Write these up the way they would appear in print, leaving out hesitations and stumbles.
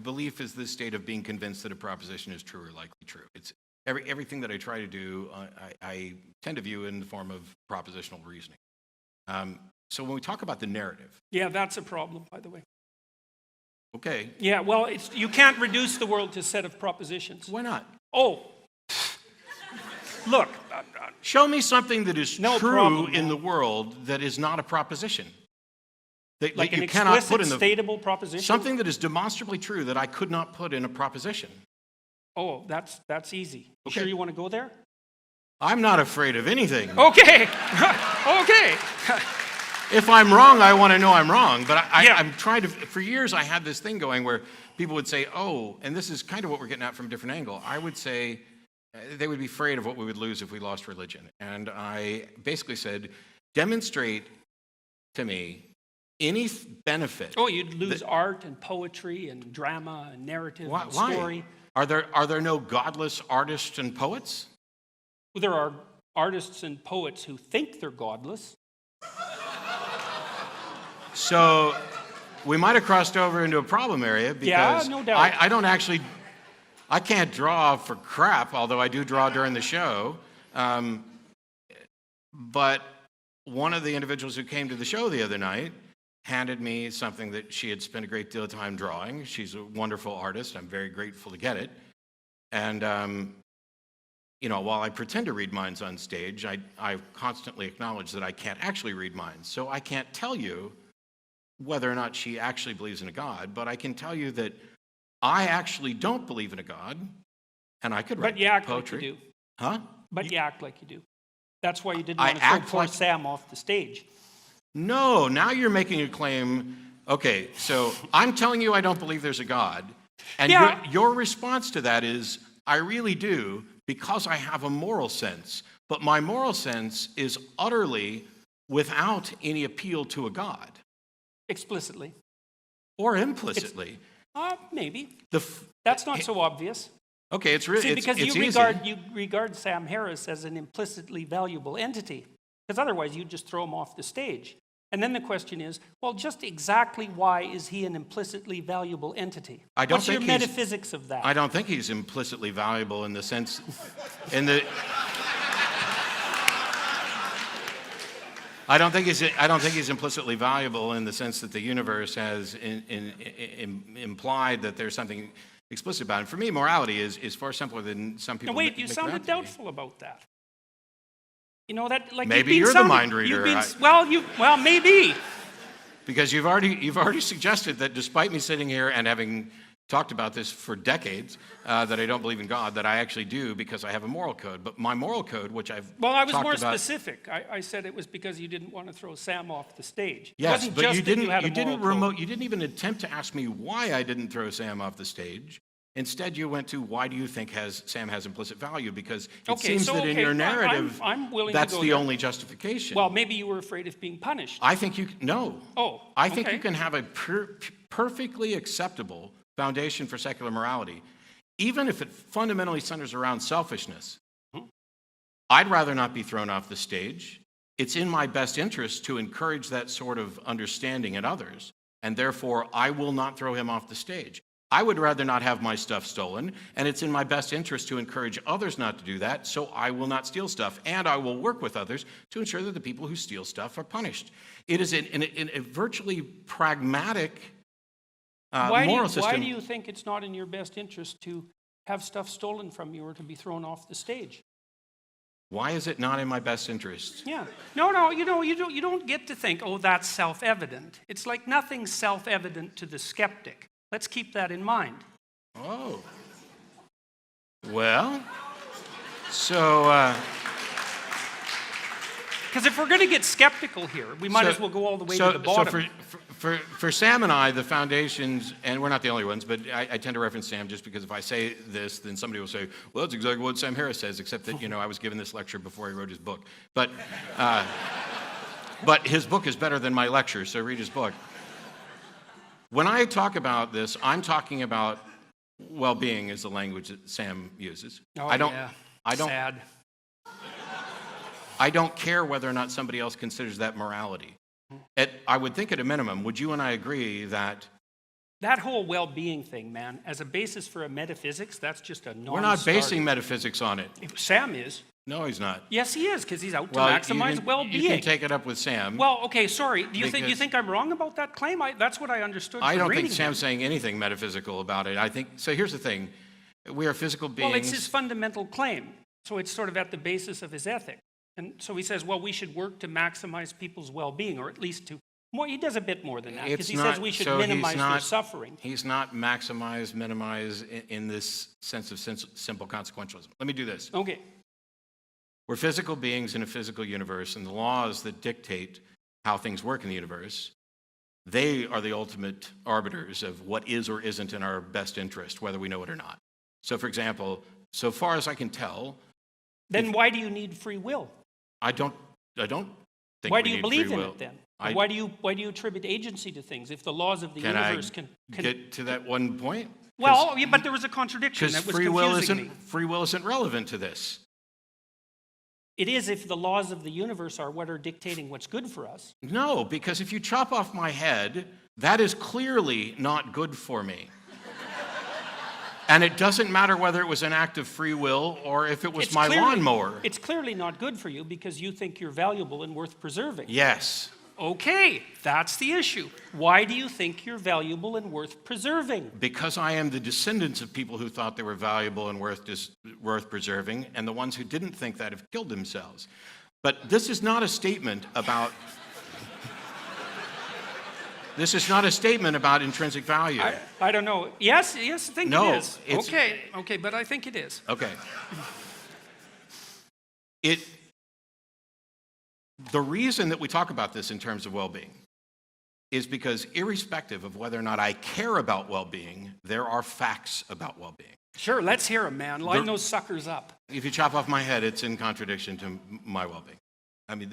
belief is this state of being convinced that a proposition is true or likely true. It's everything that I try to do, I tend to view in the form of propositional reasoning. So when we talk about the narrative. Yeah, that's a problem, by the way. Okay. Yeah, well, you can't reduce the world to a set of propositions. Why not? Oh. Look. Show me something that is no true problem, in the world that is not a proposition. That, like that you an cannot explicit, put in the, statable proposition? something that is demonstrably true that I could not put in a proposition. Oh, that's easy. You Okay. sure you want to go there? I'm not afraid of anything. Okay. Okay. If I'm wrong, I want to know I'm wrong. But Yeah. I'm trying to, for years I had this thing going where people would say, oh, and this is kind of what we're getting at from a different angle. I would say, they would be afraid of what we would lose if we lost religion. And I basically said, demonstrate to me any benefit. Oh, you'd lose art and poetry and drama and narrative and Why? story. Are there no godless artists and poets? Well, there are artists and poets who think they're godless. So we might have crossed over into a problem area because no doubt. I can't draw for crap, although I do draw during the show. But one of the individuals who came to the show the other night handed me something that she had spent a great deal of time drawing. She's a wonderful artist. I'm very grateful to get it. And, while I pretend to read minds on stage, I constantly acknowledge that I can't actually read minds. So I can't tell you whether or not she actually believes in a God, but I can tell you that I actually don't believe in a God, and I could write But you act poetry. like you do. Huh? But you act like you do. That's why you didn't I want to throw act poor like- Sam off the stage. No, now you're making a claim. Okay, so I'm telling you I don't believe there's a God, and Yeah. your response to that is, I really do, because I have a moral sense. But my moral sense is utterly without any appeal to a God, Explicitly. or implicitly. Maybe. The That's not so obvious. Okay, it's really See, because it's you easy. regard Sam Harris as an implicitly valuable entity. Because otherwise you'd just throw him off the stage. And then the question is, well, just exactly why is he an implicitly valuable entity? I don't What's your think he's- metaphysics of that? I don't think he's implicitly valuable in the sense, I don't think he's implicitly valuable in the sense that the universe has implied that there's something explicit about it. For me, morality is far simpler than some people. No, wait, make you it out sounded to be. doubtful about that. You know that, like Maybe you're the mind reader. Well, maybe. Because you've already suggested that despite me sitting here and having talked about this for decades, that I don't believe in God, that I actually do because I have a moral code. But my moral code, which I've I was talked more about, specific. I said it was because you didn't want to throw Sam off the stage. It yes, wasn't but just you that didn't. you had a moral code. You didn't even attempt to ask me why I didn't throw Sam off the stage. Instead, you went to why do you think Sam has implicit value? Because it seems that in your narrative, I'm willing that's to go the there. only justification. Well, maybe you were afraid of being punished. I think no. Oh, I think okay. you can have a perfectly acceptable foundation for secular morality, even if it fundamentally centers around selfishness. I'd rather not be thrown off the stage. It's in my best interest to encourage that sort of understanding in others, and therefore I will not throw him off the stage. I would rather not have my stuff stolen, and it's in my best interest to encourage others not to do that, so I will not steal stuff, and I will work with others to ensure that the people who steal stuff are punished. It is in a virtually pragmatic moral system. Why do you think it's not in your best interest to have stuff stolen from you or to be thrown off the stage? Why is it not in my best interest? Yeah. No, you don't get to think, oh, that's self-evident. It's like nothing's self-evident to the skeptic. Let's keep that in mind. Oh. Well, so... Because if we're going to get skeptical here, we might as well go all the way to the bottom. So for Sam and I, the foundations, and we're not the only ones, but I tend to reference Sam just because if I say this, then somebody will say, well, that's exactly what Sam Harris says, except that, I was given this lecture before he wrote his book. But his book is better than my lecture, so read his book. When I talk about this, I'm talking about well-being is the language that Sam uses. Oh, sad. I don't care whether or not somebody else considers that morality. I would think at a minimum, would you and I agree that That whole well-being thing, man, as a basis for a metaphysics, that's just a non-starter. We're not basing metaphysics on it. Sam is. No, he's not. Yes, he is, because he's out to Well, maximize well-being. You can take it up with Sam. Well, okay, sorry. Do you Because- think I'm wrong about that claim? That's what I understood. I from don't reading think Sam's saying anything metaphysical about it. I think, so here's the thing. We are physical beings. Well, it's his fundamental claim, so it's sort of at the basis of his ethic. And so he says, well, we should work to maximize people's well-being, or at least to, well, he does a bit more than that, because he says we should minimize their suffering. He's not maximize, minimize in this sense of simple consequentialism. Let me do this. Okay. We're physical beings in a physical universe, and the laws that dictate how things work in the universe, they are the ultimate arbiters of what is or isn't in our best interest, whether we know it or not. So, for example, so far as I can tell... Then why do you need free will? I don't think Why we do you need believe free in will. it then? Why do you attribute agency to things if the laws of the universe can get to that one point? Well, yeah, but there was a contradiction Because that was confusing me. free will isn't relevant to this. It is if the laws of the universe are what are dictating what's good for us. No, because if you chop off my head, that is clearly not good for me. And it doesn't matter whether it was an act of free will or if it was my lawnmower. It's clearly not good for you because you think you're valuable and worth preserving. Yes. Okay, that's the issue. Why do you think you're valuable and worth preserving? Because I am the descendants of people who thought they were valuable and worth preserving, and the ones who didn't think that have killed themselves. But this is not a statement about... This is not a statement about intrinsic value. I don't know. Yes, I think it is. Okay, but I think it is. Okay. The reason that we talk about this in terms of well-being is because irrespective of whether or not I care about well-being, there are facts about well-being. Sure, let's hear them, man. Line those suckers up. If you chop off my head, it's in contradiction to my well-being. I mean,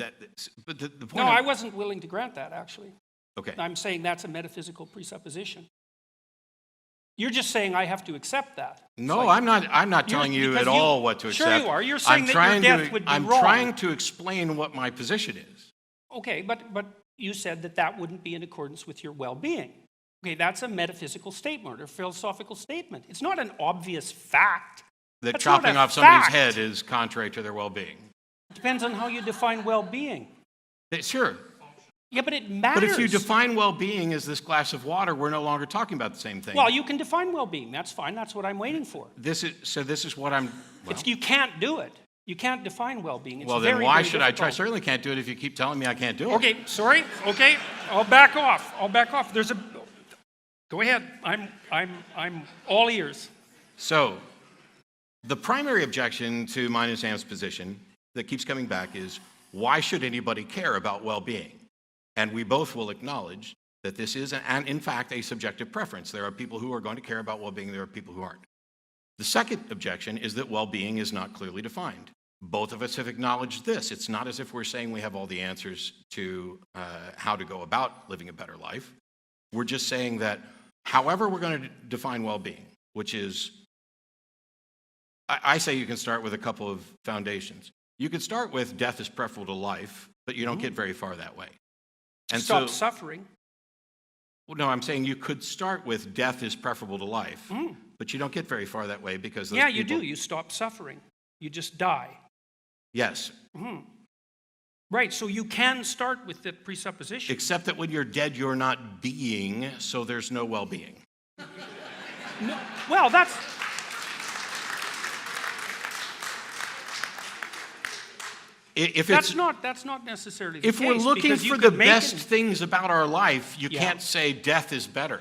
but the point... No, I wasn't willing to grant that, actually. Okay. I'm saying that's a metaphysical presupposition. You're just saying I have to accept that. No, I'm not telling you at all what to accept. Sure you are. You're saying that your death would be wrong. I'm trying to explain what my position is. Okay, but you said that wouldn't be in accordance with your well-being. Okay, that's a metaphysical statement or philosophical statement. It's not an obvious fact. That chopping off somebody's head is contrary to their well-being. It depends on how you define well-being. Sure. Yeah, but it matters. But if you define well-being as this glass of water, we're no longer talking about the same thing. Well, you can define well-being. That's fine. That's what I'm waiting for. This is what I'm... Well, you can't do it. You can't define well-being. It's well, then why should I try? I certainly can't do it if you keep telling me I can't do it. Okay, sorry. Okay, I'll back off. There's a... Go ahead. I'm all ears. So, the primary objection to mine and Sam's position that keeps coming back is, why should anybody care about well-being? And we both will acknowledge that this is, in fact, a subjective preference. There are people who are going to care about well-being, there are people who aren't. The second objection is that well-being is not clearly defined. Both of us have acknowledged this. It's not as if we're saying we have all the answers to how to go about living a better life. We're just saying that however we're going to define well-being, which is, I say you can start with a couple of foundations. You could start with death is preferable to life, but you don't get very far that way. And Stop suffering. Well, no, I'm saying you could start with death is preferable to life, but you don't get very far that way because those you do. You stop suffering. You just die. Yes. Right, so you can start with the presupposition. Except that when you're dead, you're not being, so there's no well-being. No, well, that's... That's not necessarily the case. If we're looking for the best things about our life, you can't say death is better.